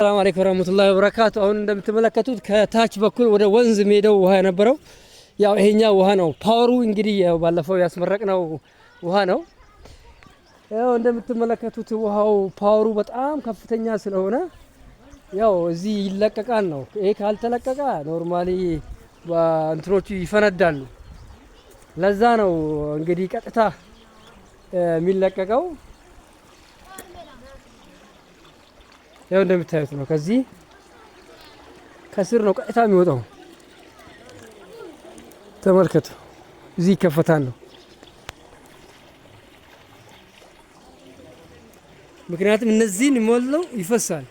ሰላም አለይኩም ወራህመቱላሂ ወበረካቱ። አሁን እንደምትመለከቱት ከታች በኩል ወደ ወንዝ ሜዳው ውሃ የነበረው ያው ይሄኛው ውሃ ነው። ፓወሩ እንግዲህ ያው ባለፈው ያስመረቅነው ውሃ ነው። ያው እንደምትመለከቱት ውሃው ፓወሩ በጣም ከፍተኛ ስለሆነ ያው እዚህ ይለቀቃል ነው። ይሄ ካልተለቀቀ ኖርማሊ እንትኖቹ ይፈነዳሉ። ለዛ ነው እንግዲህ ቀጥታ የሚለቀቀው። ያው እንደምታዩት ነው። ከዚህ ከስር ነው ቀጥታ የሚወጣው። ተመልከቱ፣ እዚህ ይከፈታል ነው። ምክንያቱም እነዚህን ሞልተው ይፈሳል።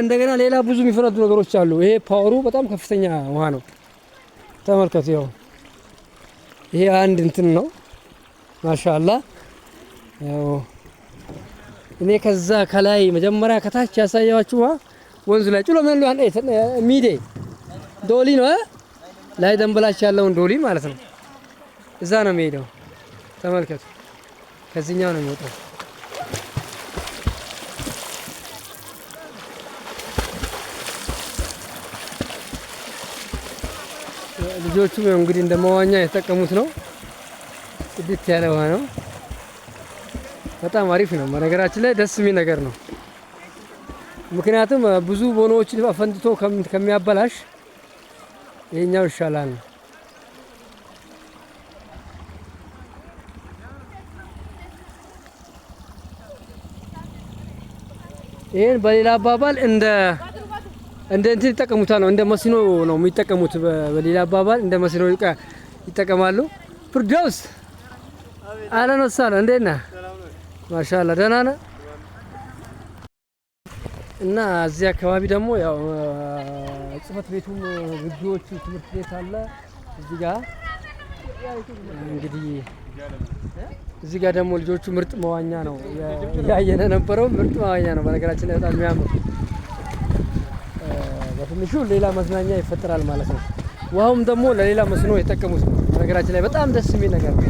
እንደገና ሌላ ብዙ የሚፈነዱ ነገሮች አሉ። ይሄ ፓወሩ በጣም ከፍተኛ ውሃ ነው። ተመልከቱ፣ ያው ይሄ አንድ እንትን ነው። ማሻአላህ ያው እኔ ከዛ ከላይ መጀመሪያ ከታች ያሳያችሁ ወንዙ ላይ ጭሎ ምን ነው ሚዴ ዶሊ ነው ላይ ደንበላች ያለውን ዶሊ ማለት ነው። እዛ ነው የሚሄደው። ተመልከቱ፣ ከዚህኛው ነው የሚወጣው። ልጆቹ እንግዲህ እንደ መዋኛ የተጠቀሙት ነው። ጽድት ያለ ውሃ ነው። በጣም አሪፍ ነው። በነገራችን ላይ ደስ የሚል ነገር ነው። ምክንያቱም ብዙ ቦኖዎችን አፈንድቶ ከሚያበላሽ ይሄኛው ይሻላል ነው። ይሄን በሌላ አባባል እንደ እንትን ይጠቀሙታል ነው። እንደ መስኖ ነው የሚጠቀሙት። በሌላ አባባል እንደ መስኖ ይጠቀማሉ። ፍርዶስ አለን ወሳለ እንዴት ነህ? ማሻአላ ደህና ነህ? እና እዚህ አካባቢ ደግሞ ያው ጽህፈት ቤቱም ግቢዎቹ ትምህርት ቤት አለ። እዚህ ጋር እንግዲህ እዚህ ጋር ደግሞ ልጆቹ ምርጥ መዋኛ ነው ያየነ ነበረው። ምርጥ መዋኛ ነው በነገራችን ላይ በጣም የሚያምር በትንሹ ሌላ መዝናኛ ይፈጠራል ማለት ነው። ውሃውም ደግሞ ለሌላ መስኖ የተጠቀሙት ነው። በነገራችን ላይ በጣም ደስ የሚል ነገር ነው።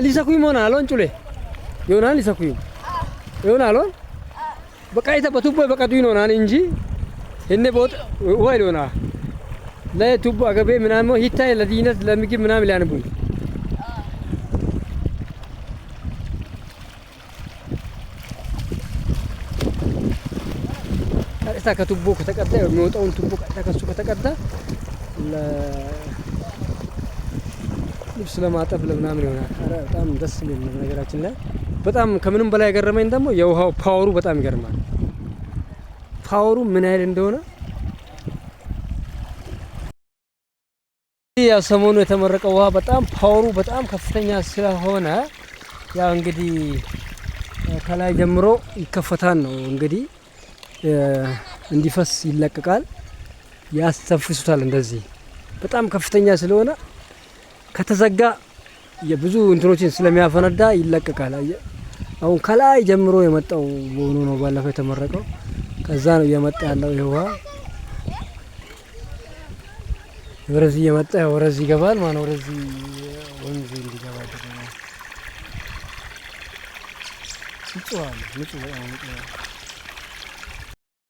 ሊሰኩኝ መሆን አልሆን ጩሌ ይሆናል። ሊሰኩኝ ይሆናል አልሆን በቃይታ በቱቦ በቀዱ ይሆናል እንጂ እነ ቦት ወይ ሆና ለቱቦ አገቤ ምናምን ይታይ ለዲነት ለምግብ ምናምን ሊያነቡኝ ቀጥታ ከቱቦ ከተቀዳ የሚወጣውን ቱቦ ቀጥታ ከሱ ከተቀዳ ልብስ ለማጠብ ለምናምን ይሆናል። በጣም ደስ የሚል ነው ነገራችን ላይ። በጣም ከምንም በላይ የገረመኝ ደግሞ የውሃው ፓወሩ በጣም ይገርማል። ፓወሩ ምን ያህል እንደሆነ ያው ሰሞኑ የተመረቀው ውሃ በጣም ፓወሩ በጣም ከፍተኛ ስለሆነ ያው እንግዲህ ከላይ ጀምሮ ይከፈታል ነው እንግዲህ እንዲፈስ ይለቀቃል፣ ያስተፍሱታል። እንደዚህ በጣም ከፍተኛ ስለሆነ ከተዘጋ የብዙ እንትኖችን ስለሚያፈነዳ ይለቀቃል። አሁን ከላይ ጀምሮ የመጣው ቦኖ ነው ባለፈው የተመረቀው። ከዛ ነው እየመጣ ያለው ይሄ ውሃ ወደዚህ እየመጣ ወደዚህ ይገባል ማለት ነው። ወደዚህ ወንዝ እንዲገባ ደግሞ ንጹህ ነው።